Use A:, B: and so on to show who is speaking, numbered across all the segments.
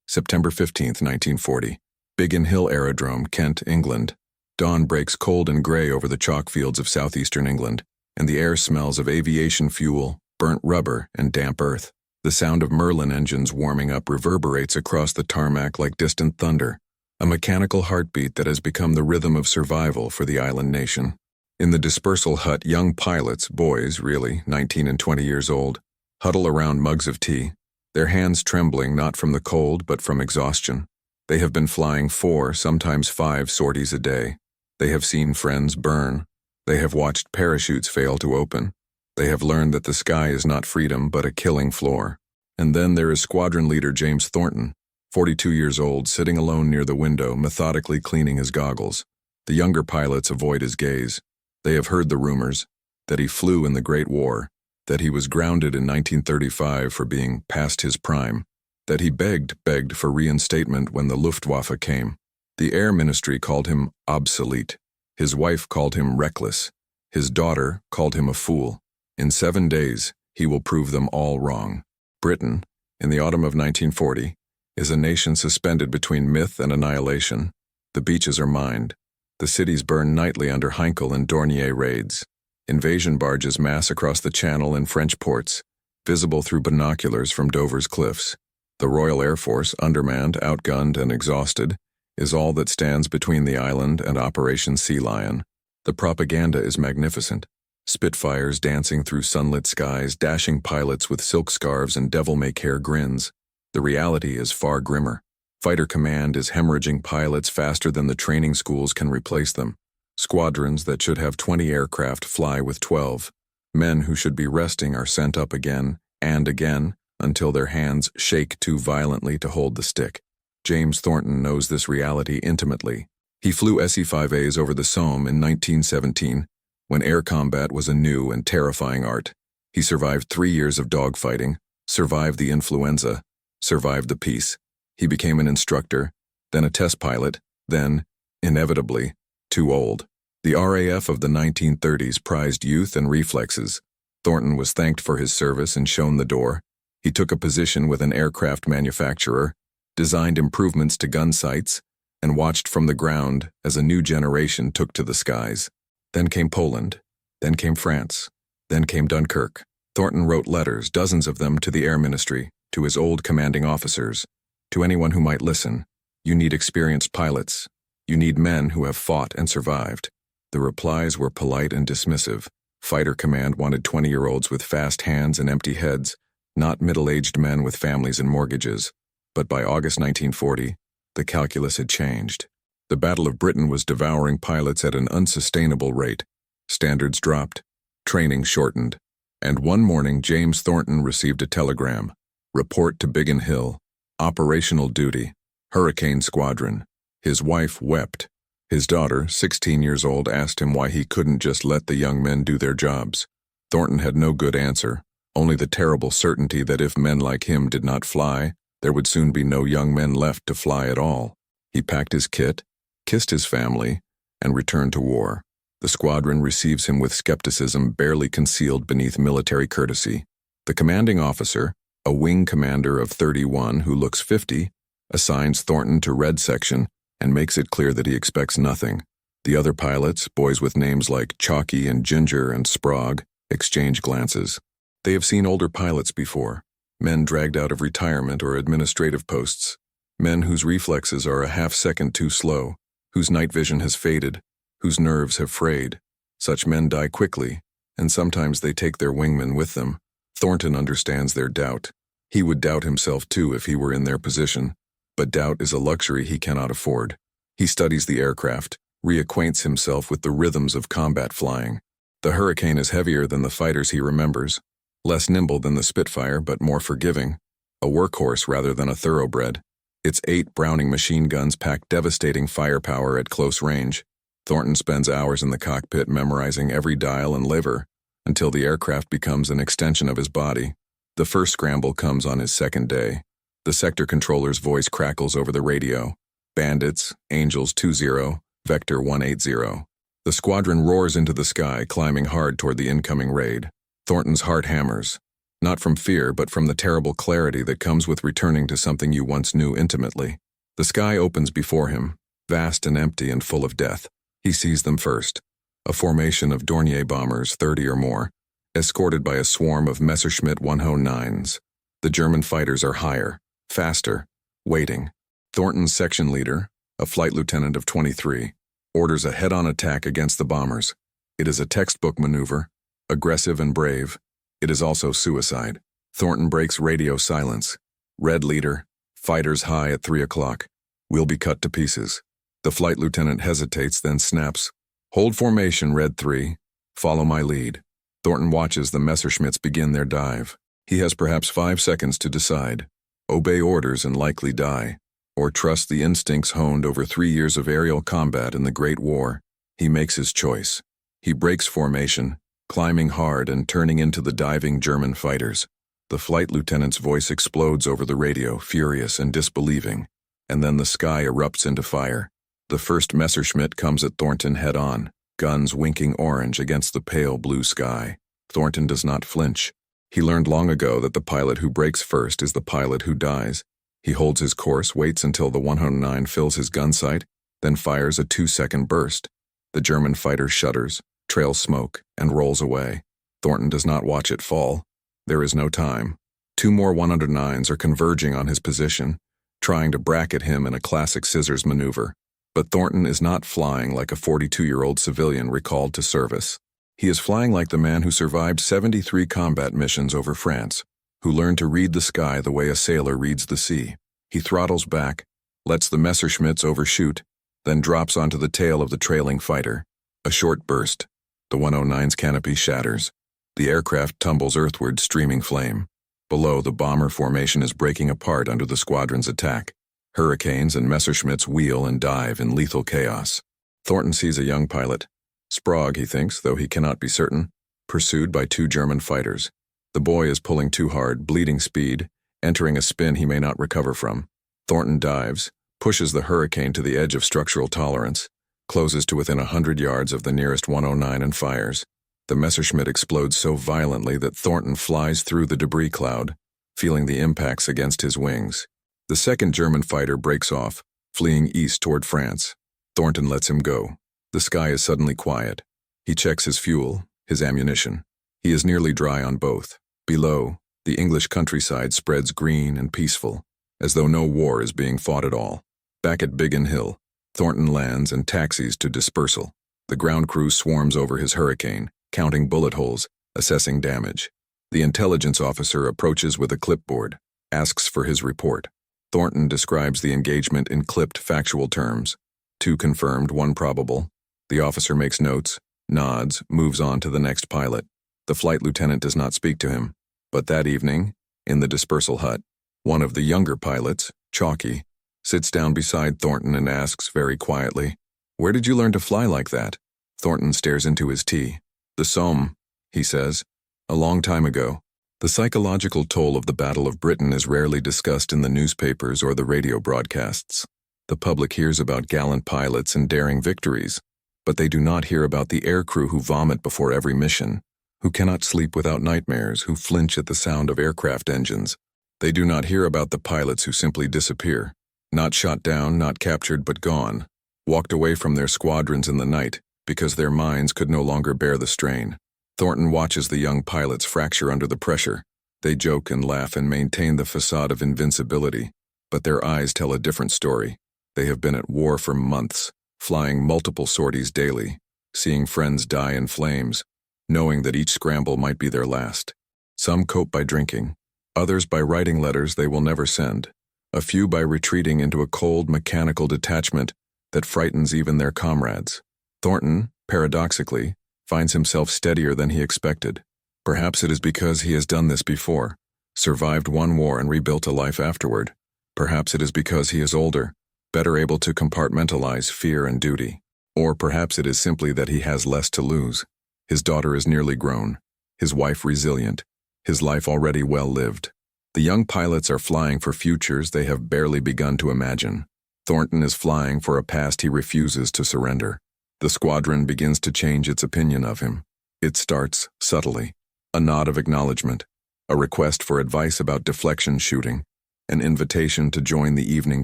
A: September 15, 1940. Biggin Hill Aerodrome, Kent, England. Dawn breaks cold and grey over the chalk fields of southeastern England, and the air smells of aviation fuel, burnt rubber, and damp earth. The sound of Merlin engines warming up reverberates across the tarmac like distant thunder, a mechanical heartbeat that has become the rhythm of survival for the island nation. In the dispersal hut, young pilots, boys really, 19 and 20 years old, huddle around mugs of tea, their hands trembling not from the cold but from exhaustion. They have been flying 4, sometimes 5 sorties a day. They have seen friends burn. They have watched parachutes fail to open. They have learned that the sky is not freedom but a killing floor. And then there is squadron leader James Thornton, 42 years old, sitting alone near the window, methodically cleaning his goggles. The younger pilots avoid his gaze. They have heard the rumors that he flew in the Great War, that he was grounded in 1935 for being past his prime, that he begged for reinstatement when the Luftwaffe came. The Air Ministry called him obsolete. His wife called him reckless. His daughter called him a fool. In 7 days, he will prove them all wrong. Britain, in the autumn of 1940, is a nation suspended between myth and annihilation. The beaches are mined. The cities burn nightly under Heinkel and Dornier raids. Invasion barges mass across the Channel in French ports, visible through binoculars from Dover's cliffs. The Royal Air Force, undermanned, outgunned, and exhausted, is all that stands between the island and Operation Sea Lion. The propaganda is magnificent. Spitfires dancing through sunlit skies, dashing pilots with silk scarves and devil-may-care grins. The reality is far grimmer. Fighter command is hemorrhaging pilots faster than the training schools can replace them. Squadrons that should have 20 aircraft fly with 12. Men who should be resting are sent up again and again until their hands shake too violently to hold the stick. James Thornton knows this reality intimately. He flew SE-5As over the Somme in 1917, when air combat was a new and terrifying art. He survived 3 years of dogfighting, survived the influenza, survived the peace. He became an instructor, then a test pilot, then, inevitably, too old. The RAF of the 1930s prized youth and reflexes. Thornton was thanked for his service and shown the door. He took a position with an aircraft manufacturer, designed improvements to gun sights, and watched from the ground as a new generation took to the skies. Then came Poland. Then came France. Then came Dunkirk. Thornton wrote letters, dozens of them, to the Air Ministry, to his old commanding officers, to anyone who might listen. You need experienced pilots. You need men who have fought and survived. The replies were polite and dismissive. Fighter command wanted 20-year-olds with fast hands and empty heads, not middle-aged men with families and mortgages. But by August 1940, the calculus had changed. The Battle of Britain was devouring pilots at an unsustainable rate. Standards dropped, training shortened, and one morning James Thornton received a telegram. Report to Biggin Hill. Operational duty. Hurricane Squadron. His wife wept. His daughter, 16 years old, asked him why he couldn't just let the young men do their jobs. Thornton had no good answer, only the terrible certainty that if men like him did not fly, there would soon be no young men left to fly at all. He packed his kit, kissed his family, and returned to war. The squadron receives him with skepticism barely concealed beneath military courtesy. The commanding officer, a wing commander of 31 who looks 50, assigns Thornton to Red Section and makes it clear that he expects nothing. The other pilots, boys with names like Chalky and Ginger and Sprague, exchange glances. They have seen older pilots before. Men dragged out of retirement or administrative posts, men whose reflexes are a half-second too slow, whose night vision has faded, whose nerves have frayed. Such men die quickly, and sometimes they take their wingmen with them. Thornton understands their doubt. He would doubt himself too if he were in their position, but doubt is a luxury he cannot afford. He studies the aircraft, reacquaints himself with the rhythms of combat flying. The Hurricane is heavier than the fighters he remembers, less nimble than the Spitfire but more forgiving, a workhorse rather than a thoroughbred. Its 8 Browning machine guns pack devastating firepower at close range. Thornton spends hours in the cockpit memorizing every dial and lever until the aircraft becomes an extension of his body. The first scramble comes on his second day. The sector controller's voice crackles over the radio. Bandits, Angels 20, Vector 180. The squadron roars into the sky, climbing hard toward the incoming raid. Thornton's heart hammers. Not from fear, but from the terrible clarity that comes with returning to something you once knew intimately. The sky opens before him, vast and empty and full of death. He sees them first. A formation of Dornier bombers, 30 or more, escorted by a swarm of Messerschmitt 109s. The German fighters are higher, faster, waiting. Thornton's section leader, a flight lieutenant of 23, orders a head-on attack against the bombers. It is a textbook maneuver, aggressive and brave. It is also suicide. Thornton breaks radio silence. Red leader, fighters high at 3 o'clock. We'll be cut to pieces. The flight lieutenant hesitates, then snaps. Hold formation, Red 3. Follow my lead. Thornton watches the Messerschmitts begin their dive. He has perhaps 5 seconds to decide. Obey orders and likely die, or trust the instincts honed over 3 years of aerial combat in the Great War. He makes his choice. He breaks formation, climbing hard and turning into the diving German fighters. The flight lieutenant's voice explodes over the radio, furious and disbelieving, and then the sky erupts into fire. The first Messerschmitt comes at Thornton head-on, guns winking orange against the pale blue sky. Thornton does not flinch. He learned long ago that the pilot who breaks first is the pilot who dies. He holds his course, waits until the 109 fills his gun sight, then fires a 2-second burst. The German fighter shudders, trails smoke, and rolls away. Thornton does not watch it fall. There is no time. 2 more 109s are converging on his position, trying to bracket him in a classic scissors maneuver. But Thornton is not flying like a 42-year-old civilian recalled to service. He is flying like the man who survived 73 combat missions over France, who learned to read the sky the way a sailor reads the sea. He throttles back, lets the Messerschmitts overshoot, then drops onto the tail of the trailing fighter. A short burst. The 109's canopy shatters. The aircraft tumbles earthward, streaming flame. Below, the bomber formation is breaking apart under the squadron's attack. Hurricanes and Messerschmitts wheel and dive in lethal chaos. Thornton sees a young pilot. Sprague, he thinks, though he cannot be certain, pursued by 2 German fighters. The boy is pulling too hard, bleeding speed, entering a spin he may not recover from. Thornton dives, pushes the Hurricane to the edge of structural tolerance, closes to within 100 yards of the nearest 109 and fires. The Messerschmitt explodes so violently that Thornton flies through the debris cloud, feeling the impacts against his wings. The second German fighter breaks off, fleeing east toward France. Thornton lets him go. The sky is suddenly quiet. He checks his fuel, his ammunition. He is nearly dry on both. Below, the English countryside spreads green and peaceful, as though no war is being fought at all. Back at Biggin Hill, Thornton lands and taxis to dispersal. The ground crew swarms over his Hurricane, counting bullet holes, assessing damage. The intelligence officer approaches with a clipboard, asks for his report. Thornton describes the engagement in clipped factual terms. 2 confirmed, 1 probable. The officer makes notes, nods, moves on to the next pilot. The flight lieutenant does not speak to him. But that evening, in the dispersal hut, one of the younger pilots, Chalky, sits down beside Thornton and asks very quietly, "Where did you learn to fly like that?" Thornton stares into his tea. "The Somme," he says, "a long time ago." The psychological toll of the Battle of Britain is rarely discussed in the newspapers or the radio broadcasts. The public hears about gallant pilots and daring victories, but they do not hear about the aircrew who vomit before every mission, who cannot sleep without nightmares, who flinch at the sound of aircraft engines. They do not hear about the pilots who simply disappear, not shot down, not captured, but gone, walked away from their squadrons in the night because their minds could no longer bear the strain. Thornton watches the young pilots fracture under the pressure. They joke and laugh and maintain the facade of invincibility, but their eyes tell a different story. They have been at war for months, flying multiple sorties daily, seeing friends die in flames, knowing that each scramble might be their last. Some cope by drinking, others by writing letters they will never send, a few by retreating into a cold, mechanical detachment that frightens even their comrades. Thornton, paradoxically, finds himself steadier than he expected. Perhaps it is because he has done this before, survived one war and rebuilt a life afterward. Perhaps it is because he is older, better able to compartmentalize fear and duty. Or perhaps it is simply that he has less to lose. His daughter is nearly grown, his wife resilient, his life already well lived. The young pilots are flying for futures they have barely begun to imagine. Thornton is flying for a past he refuses to surrender. The squadron begins to change its opinion of him. It starts subtly, a nod of acknowledgement, a request for advice about deflection shooting, an invitation to join the evening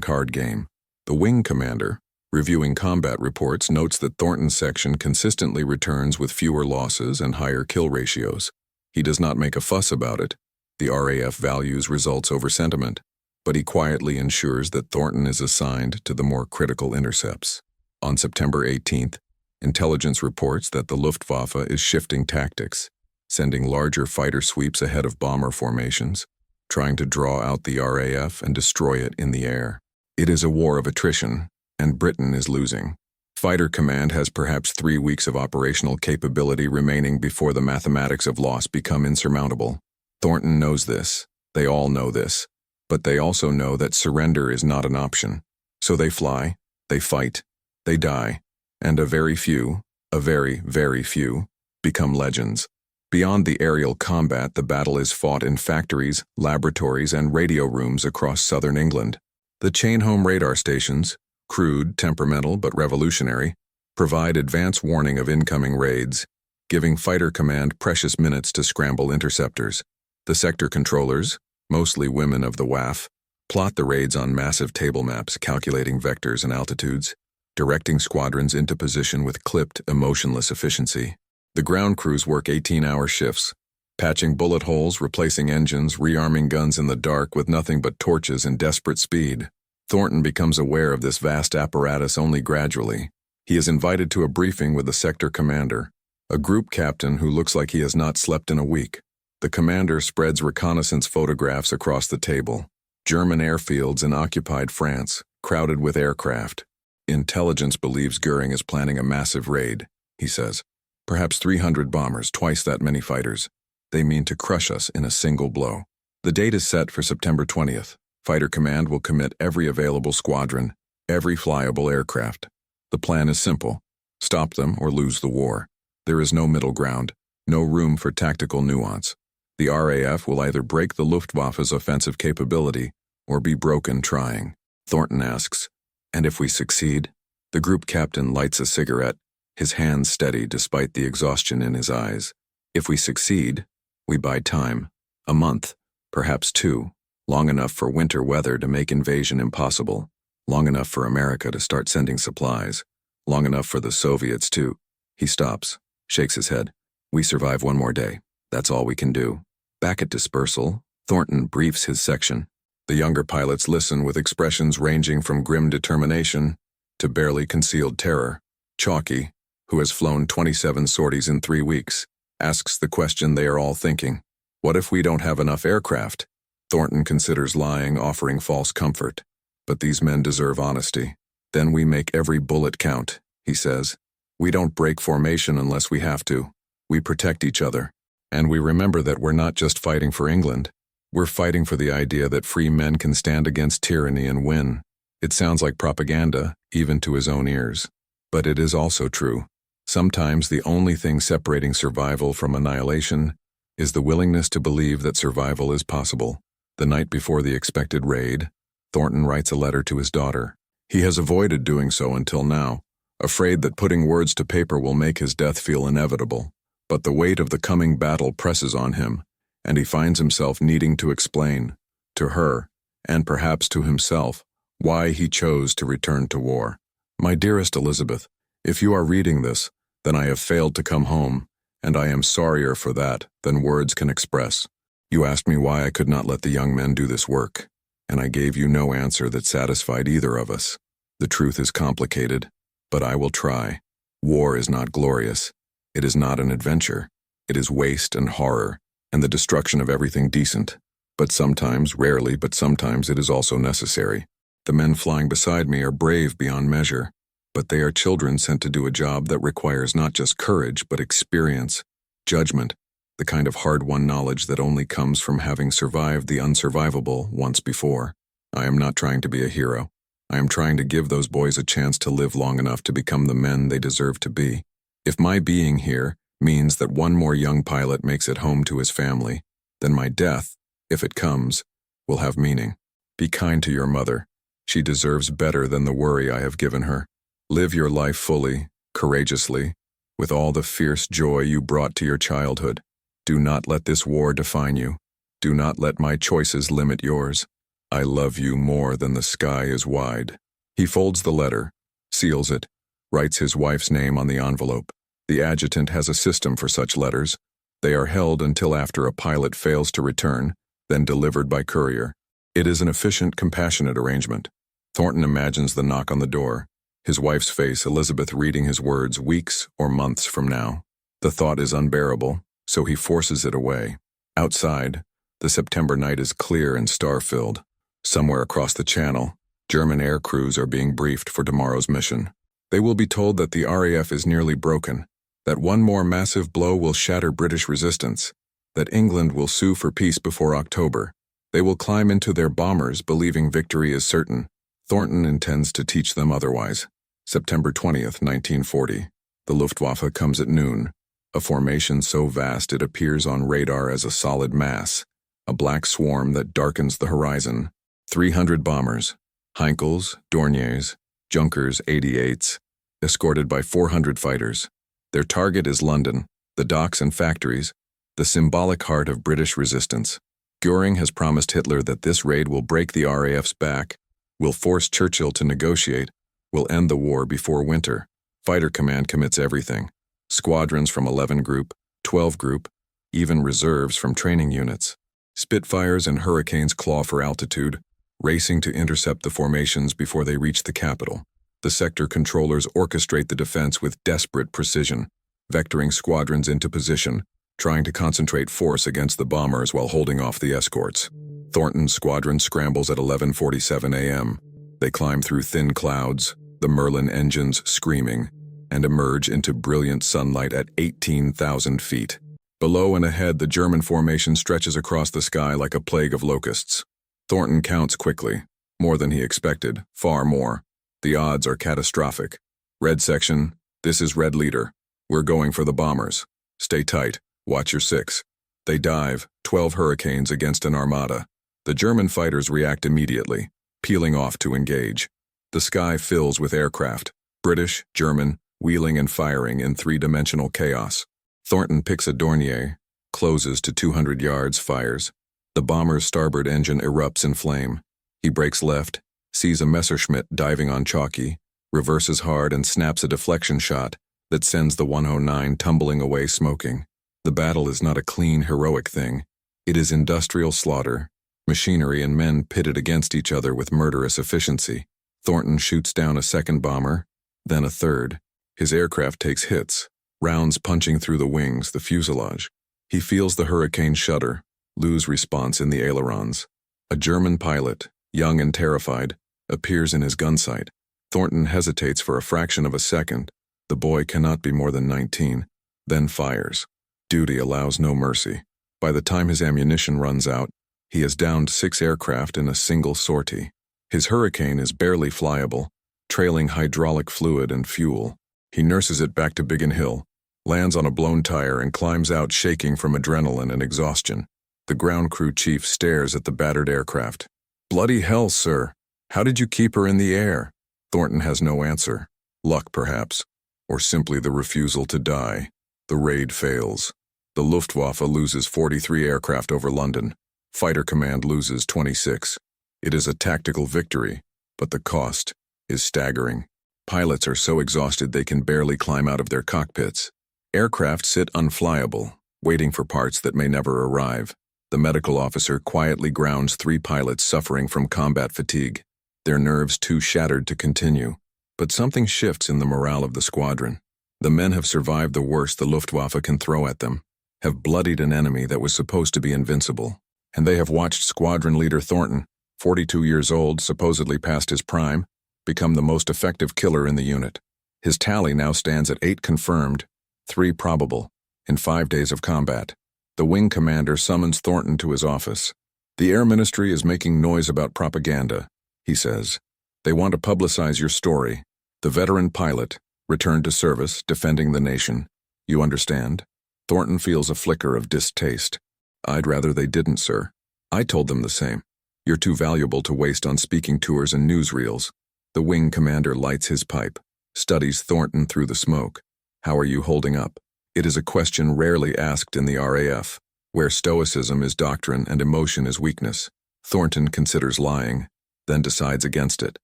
A: card game. The wing commander, reviewing combat reports, notes that Thornton's section consistently returns with fewer losses and higher kill ratios. He does not make a fuss about it. The RAF values results over sentiment, but he quietly ensures that Thornton is assigned to the more critical intercepts. On September 18th, intelligence reports that the Luftwaffe is shifting tactics, sending larger fighter sweeps ahead of bomber formations, trying to draw out the RAF and destroy it in the air. It is a war of attrition, and Britain is losing. Fighter Command has perhaps 3 weeks of operational capability remaining before the mathematics of loss become insurmountable. Thornton knows this. They all know this. But they also know that surrender is not an option. So they fly, they fight, they die, and a very, very few, become legends. Beyond the aerial combat, the battle is fought in factories, laboratories, and radio rooms across southern England. The chain-home radar stations, crude, temperamental, but revolutionary, provide advance warning of incoming raids, giving Fighter Command precious minutes to scramble interceptors. The sector controllers, mostly women of the WAF, plot the raids on massive table maps, calculating vectors and altitudes, directing squadrons into position with clipped, emotionless efficiency. The ground crews work 18-hour shifts, patching bullet holes, replacing engines, rearming guns in the dark with nothing but torches and desperate speed. Thornton becomes aware of this vast apparatus only gradually. He is invited to a briefing with the sector commander, a group captain who looks like he has not slept in a week. The commander spreads reconnaissance photographs across the table. German airfields in occupied France, crowded with aircraft. Intelligence believes Goering is planning a massive raid, he says. Perhaps 300 bombers, twice that many fighters. They mean to crush us in a single blow. The date is set for September 20th. Fighter Command will commit every available squadron, every flyable aircraft. The plan is simple. Stop them or lose the war. There is no middle ground, no room for tactical nuance. The RAF will either break the Luftwaffe's offensive capability or be broken trying. Thornton asks, and if we succeed? The group captain lights a cigarette, his hands steady despite the exhaustion in his eyes. If we succeed, we buy time. A month, perhaps 2, long enough for winter weather to make invasion impossible, long enough for America to start sending supplies, long enough for the Soviets to... He stops, shakes his head. We survive 1 more day. That's all we can do. Back at dispersal, Thornton briefs his section. The younger pilots listen with expressions ranging from grim determination to barely concealed terror. Chalky, who has flown 27 sorties in 3 weeks, asks the question they are all thinking. What if we don't have enough aircraft? Thornton considers lying, offering false comfort. But these men deserve honesty. Then we make every bullet count, he says. We don't break formation unless we have to. We protect each other. And we remember that we're not just fighting for England. We're fighting for the idea that free men can stand against tyranny and win. It sounds like propaganda, even to his own ears. But it is also true. Sometimes the only thing separating survival from annihilation is the willingness to believe that survival is possible. The night before the expected raid, Thornton writes a letter to his daughter. He has avoided doing so until now, afraid that putting words to paper will make his death feel inevitable. But the weight of the coming battle presses on him, and he finds himself needing to explain, to her, and perhaps to himself, why he chose to return to war. My dearest Elizabeth, if you are reading this, then I have failed to come home, and I am sorrier for that than words can express. You asked me why I could not let the young men do this work, and I gave you no answer that satisfied either of us. The truth is complicated, but I will try. War is not glorious. It is not an adventure. It is waste and horror, and the destruction of everything decent. But sometimes, rarely, but sometimes it is also necessary. The men flying beside me are brave beyond measure, but they are children sent to do a job that requires not just courage, but experience, judgment, the kind of hard-won knowledge that only comes from having survived the unsurvivable once before. I am not trying to be a hero. I am trying to give those boys a chance to live long enough to become the men they deserve to be. If my being here means that one more young pilot makes it home to his family, then my death, if it comes, will have meaning. Be kind to your mother. She deserves better than the worry I have given her. Live your life fully, courageously, with all the fierce joy you brought to your childhood. Do not let this war define you. Do not let my choices limit yours. I love you more than the sky is wide. He folds the letter, seals it, writes his wife's name on the envelope. The adjutant has a system for such letters. They are held until after a pilot fails to return, then delivered by courier. It is an efficient, compassionate arrangement. Thornton imagines the knock on the door, his wife's face, Elizabeth, reading his words weeks or months from now. The thought is unbearable, so he forces it away. Outside, the September night is clear and star-filled. Somewhere across the channel, German air crews are being briefed for tomorrow's mission. They will be told that the RAF is nearly broken, that one more massive blow will shatter British resistance, that England will sue for peace before October. They will climb into their bombers believing victory is certain. Thornton intends to teach them otherwise. September 20th, 1940. The Luftwaffe comes at noon, a formation so vast it appears on radar as a solid mass, a black swarm that darkens the horizon. 300 bombers, Heinkels, Dorniers, Junkers 88s, escorted by 400 fighters. Their target is London, the docks and factories, the symbolic heart of British resistance. Göring has promised Hitler that this raid will break the RAF's back, will force Churchill to negotiate, will end the war before winter. Fighter Command commits everything. Squadrons from 11 Group, 12 Group, even reserves from training units. Spitfires and Hurricanes claw for altitude, racing to intercept the formations before they reach the capital. The sector controllers orchestrate the defense with desperate precision, vectoring squadrons into position, trying to concentrate force against the bombers while holding off the escorts. Thornton's squadron scrambles at 11:47 a.m. They climb through thin clouds, the Merlin engines screaming, and emerge into brilliant sunlight at 18,000 feet. Below and ahead, the German formation stretches across the sky like a plague of locusts. Thornton counts quickly, more than he expected, far more. The odds are catastrophic. Red section, this is Red leader. We're going for the bombers. Stay tight, watch your six. They dive, 12 Hurricanes against an armada. The German fighters react immediately, peeling off to engage. The sky fills with aircraft, British, German, wheeling and firing in three-dimensional chaos. Thornton picks a Dornier, closes to 200 yards, fires. The bomber's starboard engine erupts in flame. He breaks left, sees a Messerschmitt diving on chalky, reverses hard and snaps a deflection shot that sends the 109 tumbling away smoking. The battle is not a clean, heroic thing. It is industrial slaughter, machinery and men pitted against each other with murderous efficiency. Thornton shoots down a second bomber, then a third. His aircraft takes hits, rounds punching through the wings, the fuselage. He feels the Hurricane shudder, lose response in the ailerons. A German pilot, young and terrified, appears in his gun sight. Thornton hesitates for a fraction of a second. The boy cannot be more than 19, then fires. Duty allows no mercy. By the time his ammunition runs out, he has downed 6 aircraft in a single sortie. His Hurricane is barely flyable, trailing hydraulic fluid and fuel. He nurses it back to Biggin Hill, lands on a blown tire and climbs out shaking from adrenaline and exhaustion. The ground crew chief stares at the battered aircraft. "Bloody hell, sir. How did you keep her in the air?" Thornton has no answer. Luck, perhaps, or simply the refusal to die. The raid fails. The Luftwaffe loses 43 aircraft over London. Fighter Command loses 26. It is a tactical victory, but the cost is staggering. Pilots are so exhausted they can barely climb out of their cockpits. Aircraft sit unflyable, waiting for parts that may never arrive. The medical officer quietly grounds 3 pilots suffering from combat fatigue, their nerves too shattered to continue. But something shifts in the morale of the squadron. The men have survived the worst the Luftwaffe can throw at them, have bloodied an enemy that was supposed to be invincible, and they have watched squadron leader Thornton, 42 years old, supposedly past his prime, become the most effective killer in the unit. His tally now stands at 8 confirmed, 3 probable, in 5 days of combat. The wing commander summons Thornton to his office. "The Air Ministry is making noise about propaganda," he says. "They want to publicize your story. The veteran pilot, returned to service, defending the nation. You understand?" Thornton feels a flicker of distaste. "I'd rather they didn't, sir. I told them the same. You're too valuable to waste on speaking tours and newsreels." The wing commander lights his pipe, studies Thornton through the smoke. "How are you holding up?" It is a question rarely asked in the RAF. where stoicism is doctrine and emotion is weakness. Thornton considers lying, then decides against it.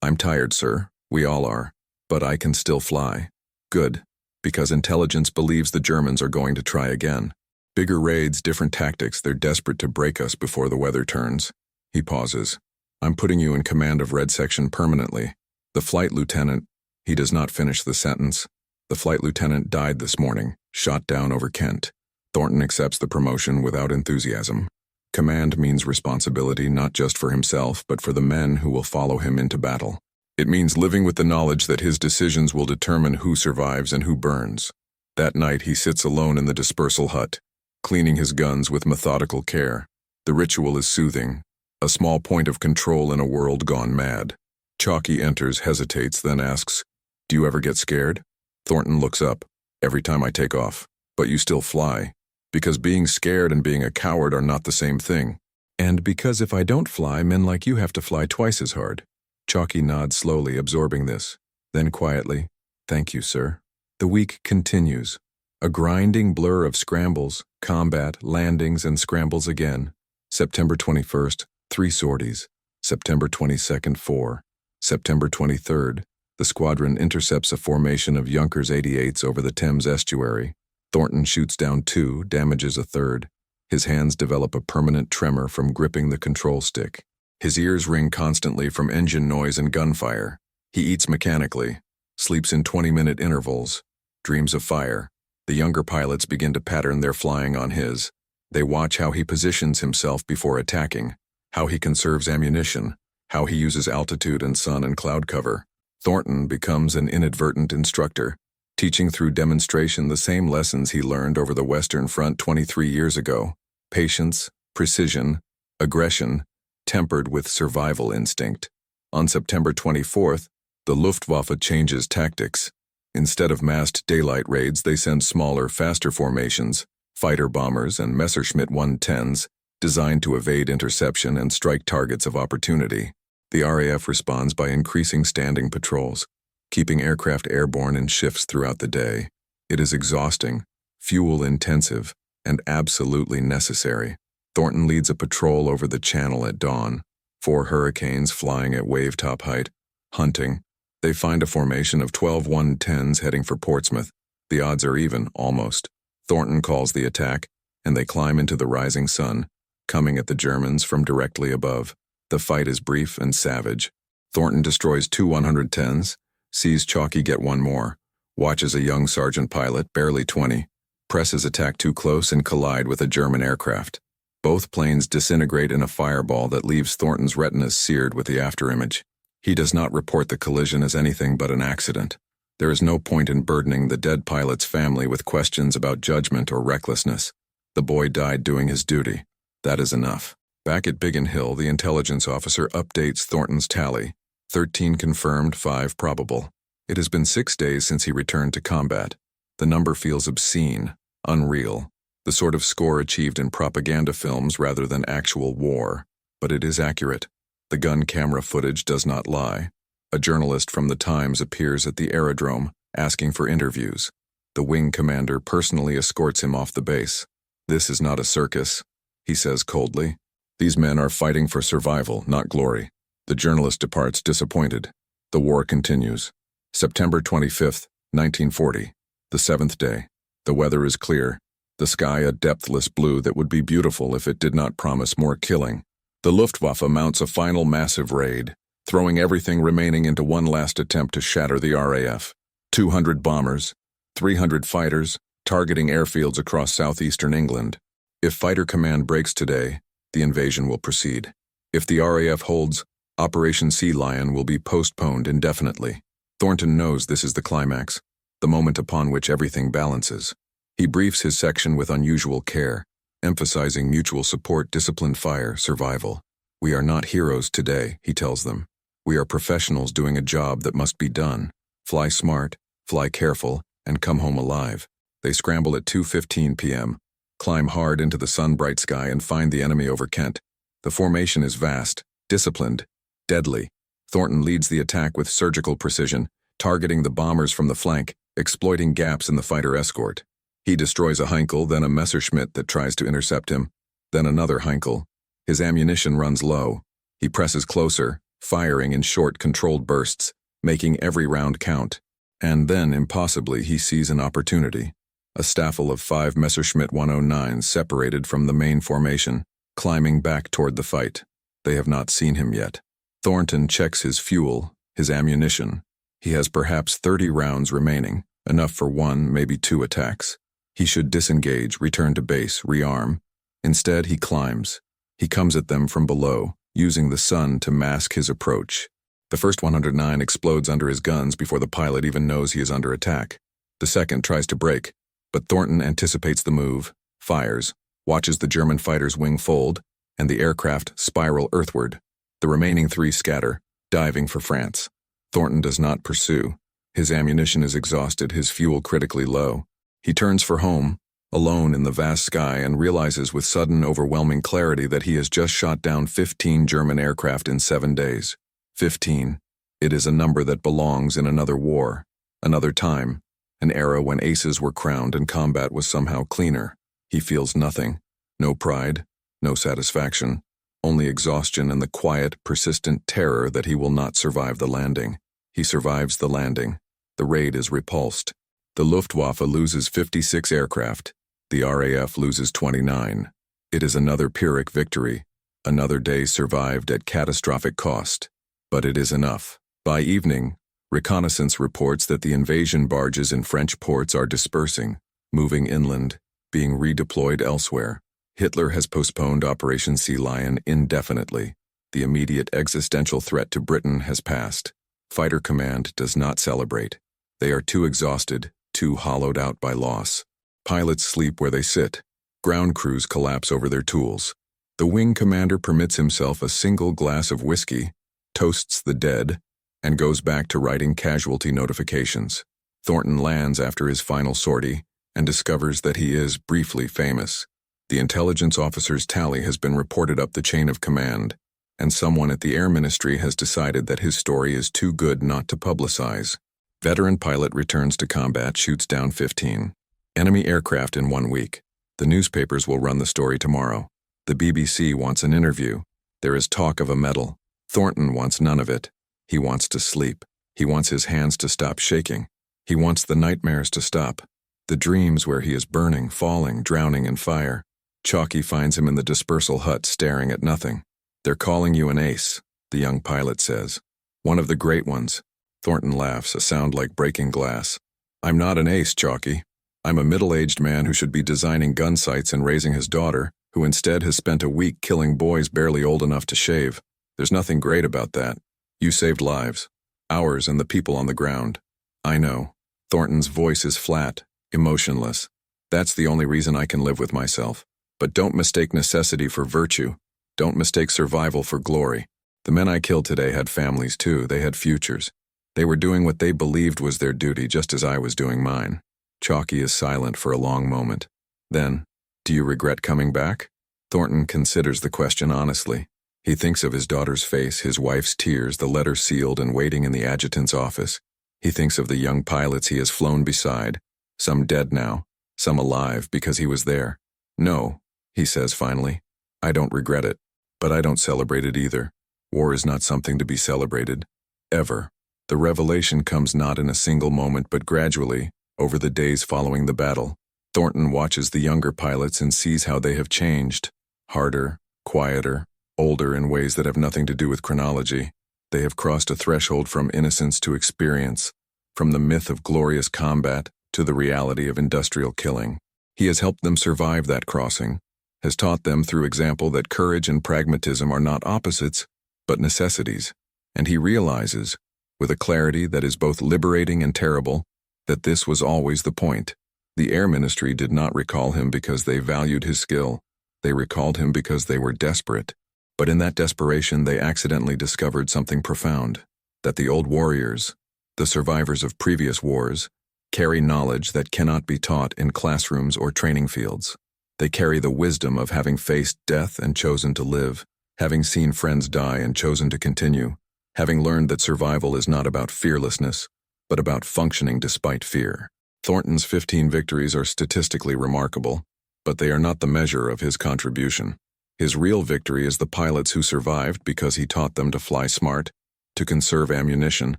A: I'm tired, sir. We all are. But I can still fly. Good. Because intelligence believes the Germans are going to try again. Bigger raids, different tactics, they're desperate to break us before the weather turns. He pauses. I'm putting you in command of Red Section permanently. The flight lieutenant, he does not finish the sentence. The flight lieutenant died this morning, shot down over Kent. Thornton accepts the promotion without enthusiasm. Command means responsibility not just for himself, but for the men who will follow him into battle. It means living with the knowledge that his decisions will determine who survives and who burns. That night he sits alone in the dispersal hut, cleaning his guns with methodical care. The ritual is soothing, a small point of control in a world gone mad. Chalky enters, hesitates, then asks, "Do you ever get scared?" Thornton looks up. "Every time I take off. But you still fly. Because being scared and being a coward are not the same thing. And because if I don't fly, men like you have to fly twice as hard." Chalky nods slowly, absorbing this. Then quietly, "Thank you, sir." The week continues. A grinding blur of scrambles, combat, landings, and scrambles again. September 21st, 3 sorties. September 22nd, 4. September 23rd, the squadron intercepts a formation of Junkers 88s over the Thames estuary. Thornton shoots down 2, damages a 3rd. His hands develop a permanent tremor from gripping the control stick. His ears ring constantly from engine noise and gunfire. He eats mechanically, sleeps in 20-minute intervals, dreams of fire. The younger pilots begin to pattern their flying on his. They watch how he positions himself before attacking, how he conserves ammunition, how he uses altitude and sun and cloud cover. Thornton becomes an inadvertent instructor, teaching through demonstration the same lessons he learned over the Western Front 23 years ago. Patience, precision, aggression, tempered with survival instinct. On September 24th, the Luftwaffe changes tactics. Instead of massed daylight raids, they send smaller, faster formations, fighter bombers and Messerschmitt 110s, designed to evade interception and strike targets of opportunity. The RAF responds by increasing standing patrols, keeping aircraft airborne in shifts throughout the day. It is exhausting, fuel-intensive, and absolutely necessary. Thornton leads a patrol over the channel at dawn, 4 Hurricanes flying at wave-top height, hunting. They find a formation of 12 110s heading for Portsmouth. The odds are even, almost. Thornton calls the attack, and they climb into the rising sun, coming at the Germans from directly above. The fight is brief and savage. Thornton destroys 2 110s, sees Chalky get 1 more, watches a young sergeant pilot, barely 20, press his attack too close and collide with a German aircraft. Both planes disintegrate in a fireball that leaves Thornton's retinas seared with the afterimage. He does not report the collision as anything but an accident. There is no point in burdening the dead pilot's family with questions about judgment or recklessness. The boy died doing his duty. That is enough. Back at Biggin Hill, the intelligence officer updates Thornton's tally. 13 confirmed, 5 probable. It has been 6 days since he returned to combat. The number feels obscene, unreal, the sort of score achieved in propaganda films rather than actual war. But it is accurate. The gun camera footage does not lie. A journalist from the Times appears at the aerodrome, asking for interviews. The wing commander personally escorts him off the base. "This is not a circus," he says coldly. "These men are fighting for survival, not glory." The journalist departs disappointed. The war continues. September 25th, 1940, the 7th day. The weather is clear. The sky a depthless blue that would be beautiful if it did not promise more killing. The Luftwaffe mounts a final massive raid, throwing everything remaining into one last attempt to shatter the RAF. 200 bombers, 300 fighters, targeting airfields across southeastern England. If fighter command breaks today, the invasion will proceed. If the RAF holds, Operation Sea Lion will be postponed indefinitely. Thornton knows this is the climax, the moment upon which everything balances. He briefs his section with unusual care, emphasizing mutual support, disciplined fire, survival. "We are not heroes today," he tells them. "We are professionals doing a job that must be done. Fly smart, fly careful, and come home alive." They scramble at 2:15 p.m., climb hard into the sun-bright sky and find the enemy over Kent. The formation is vast, disciplined, deadly. Thornton leads the attack with surgical precision, targeting the bombers from the flank, exploiting gaps in the fighter escort. He destroys a Heinkel, then a Messerschmitt that tries to intercept him, then another Heinkel. His ammunition runs low. He presses closer, firing in short, controlled bursts, making every round count. And then, impossibly, he sees an opportunity. A staffel of 5 Messerschmitt 109s separated from the main formation, climbing back toward the fight. They have not seen him yet. Thornton checks his fuel, his ammunition. He has perhaps 30 rounds remaining, enough for 1, maybe 2 attacks. He should disengage, return to base, rearm. Instead, he climbs. He comes at them from below, using the sun to mask his approach. The first 109 explodes under his guns before the pilot even knows he is under attack. The second tries to brake, but Thornton anticipates the move, fires, watches the German fighter's wing fold, and the aircraft spiral earthward. The remaining 3 scatter, diving for France. Thornton does not pursue. His ammunition is exhausted, his fuel critically low. He turns for home, alone in the vast sky, and realizes with sudden, overwhelming clarity that he has just shot down 15 German aircraft in 7 days. 15. It is a number that belongs in another war, another time, an era when aces were crowned and combat was somehow cleaner. He feels nothing. No pride, no satisfaction, only exhaustion and the quiet, persistent terror that he will not survive the landing. He survives the landing. The raid is repulsed. The Luftwaffe loses 56 aircraft. The RAF loses 29. It is another Pyrrhic victory, another day survived at catastrophic cost. But it is enough. By evening, reconnaissance reports that the invasion barges in French ports are dispersing, moving inland, being redeployed elsewhere. Hitler has postponed Operation Sea Lion indefinitely. The immediate existential threat to Britain has passed. Fighter Command does not celebrate. They are too exhausted, too hollowed out by loss. Pilots sleep where they sit. Ground crews collapse over their tools. The wing commander permits himself a single glass of whiskey, toasts the dead, and goes back to writing casualty notifications. Thornton lands after his final sortie and discovers that he is briefly famous. The intelligence officer's tally has been reported up the chain of command, and someone at the Air Ministry has decided that his story is too good not to publicize. Veteran pilot returns to combat, shoots down 15 enemy aircraft in 1 week. The newspapers will run the story tomorrow. The BBC wants an interview. There is talk of a medal. Thornton wants none of it. He wants to sleep. He wants his hands to stop shaking. He wants the nightmares to stop. The dreams where he is burning, falling, drowning in fire. Chalky finds him in the dispersal hut staring at nothing. "They're calling you an ace," the young pilot says. "One of the great ones." Thornton laughs, a sound like breaking glass. "I'm not an ace, Chalky. I'm a middle-aged man who should be designing gun sights and raising his daughter, who instead has spent a week killing boys barely old enough to shave. There's nothing great about that. You saved lives. Ours and the people on the ground." "I know." Thornton's voice is flat, emotionless. "That's the only reason I can live with myself. But don't mistake necessity for virtue. Don't mistake survival for glory. The men I killed today had families too. They had futures. They were doing what they believed was their duty, just as I was doing mine." Chalky is silent for a long moment. Then, "Do you regret coming back?" Thornton considers the question honestly. He thinks of his daughter's face, his wife's tears, the letter sealed and waiting in the adjutant's office. He thinks of the young pilots he has flown beside, some dead now, some alive because he was there. "No," he says finally, "I don't regret it, but I don't celebrate it either. War is not something to be celebrated. Ever." The revelation comes not in a single moment but gradually, over the days following the battle. Thornton watches the younger pilots and sees how they have changed. Harder, quieter, older in ways that have nothing to do with chronology. They have crossed a threshold from innocence to experience, from the myth of glorious combat to the reality of industrial killing. He has helped them survive that crossing, has taught them through example that courage and pragmatism are not opposites, but necessities. And he realizes, with a clarity that is both liberating and terrible, that this was always the point. The Air Ministry did not recall him because they valued his skill. They recalled him because they were desperate. But in that desperation, they accidentally discovered something profound, that the old warriors, the survivors of previous wars, carry knowledge that cannot be taught in classrooms or training fields. They carry the wisdom of having faced death and chosen to live, having seen friends die and chosen to continue, having learned that survival is not about fearlessness, but about functioning despite fear. Thornton's 15 victories are statistically remarkable, but they are not the measure of his contribution. His real victory is the pilots who survived because he taught them to fly smart, to conserve ammunition,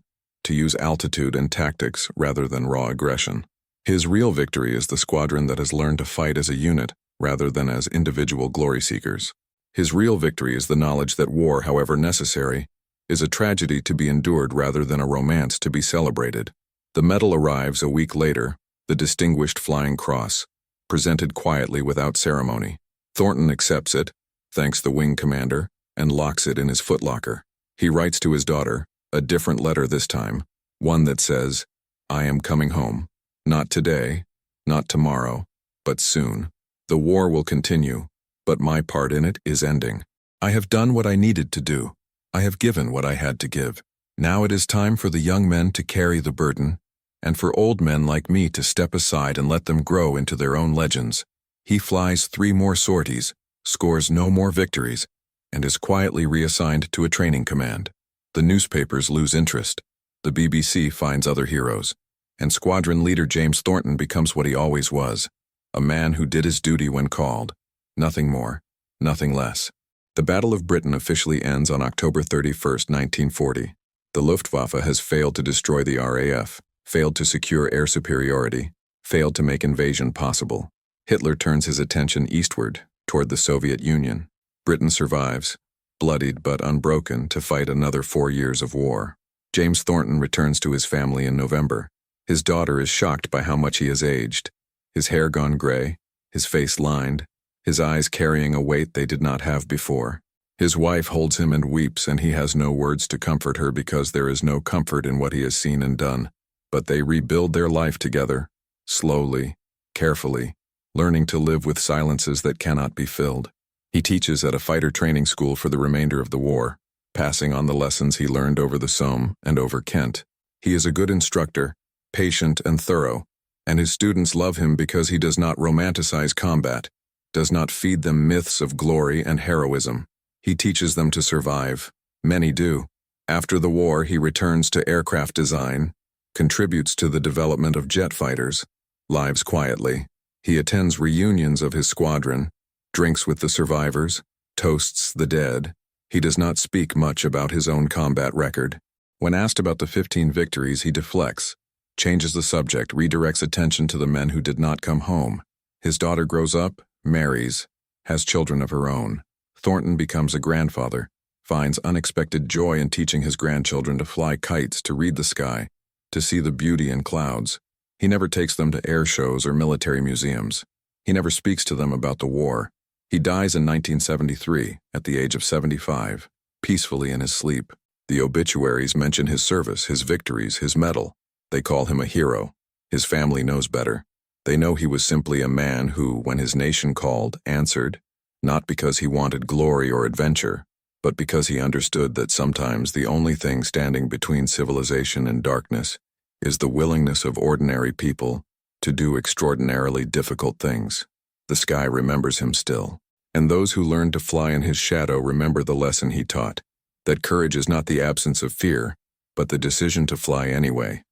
A: to use altitude and tactics rather than raw aggression. His real victory is the squadron that has learned to fight as a unit rather than as individual glory seekers. His real victory is the knowledge that war, however necessary, is a tragedy to be endured rather than a romance to be celebrated. The medal arrives a week later, the Distinguished Flying Cross, presented quietly without ceremony. Thornton accepts it, thanks the wing commander, and locks it in his footlocker. He writes to his daughter, a different letter this time, one that says, "I am coming home. Not today, not tomorrow, but soon. The war will continue, but my part in it is ending. I have done what I needed to do. I have given what I had to give. Now it is time for the young men to carry the burden, and for old men like me to step aside and let them grow into their own legends." He flies 3 more sorties, scores no more victories, and is quietly reassigned to a training command. The newspapers lose interest. The BBC finds other heroes, and squadron leader James Thornton becomes what he always was, a man who did his duty when called. Nothing more, nothing less. The Battle of Britain officially ends on October 31, 1940. The Luftwaffe has failed to destroy the RAF, failed to secure air superiority, failed to make invasion possible. Hitler turns his attention eastward, toward the Soviet Union. Britain survives, bloodied but unbroken, to fight another 4 years of war. James Thornton returns to his family in November. His daughter is shocked by how much he has aged. His hair gone gray, his face lined, his eyes carrying a weight they did not have before. His wife holds him and weeps, and he has no words to comfort her because there is no comfort in what he has seen and done. But they rebuild their life together, slowly, carefully, learning to live with silences that cannot be filled. He teaches at a fighter training school for the remainder of the war, passing on the lessons he learned over the Somme and over Kent. He is a good instructor, patient and thorough, and his students love him because he does not romanticize combat, does not feed them myths of glory and heroism. He teaches them to survive. Many do. After the war, he returns to aircraft design, contributes to the development of jet fighters, lives quietly. He attends reunions of his squadron, drinks with the survivors, toasts the dead. He does not speak much about his own combat record. When asked about the 15 victories, he deflects, changes the subject, redirects attention to the men who did not come home. His daughter grows up, marries, has children of her own. Thornton becomes a grandfather, finds unexpected joy in teaching his grandchildren to fly kites, to read the sky, to see the beauty in clouds. He never takes them to air shows or military museums. He never speaks to them about the war. He dies in 1973, at the age of 75, peacefully in his sleep. The obituaries mention his service, his victories, his medal. They call him a hero. His family knows better. They know he was simply a man who, when his nation called, answered, not because he wanted glory or adventure, but because he understood that sometimes the only thing standing between civilization and darkness is the willingness of ordinary people to do extraordinarily difficult things. The sky remembers him still, and those who learned to fly in his shadow remember the lesson he taught, that courage is not the absence of fear, but the decision to fly anyway.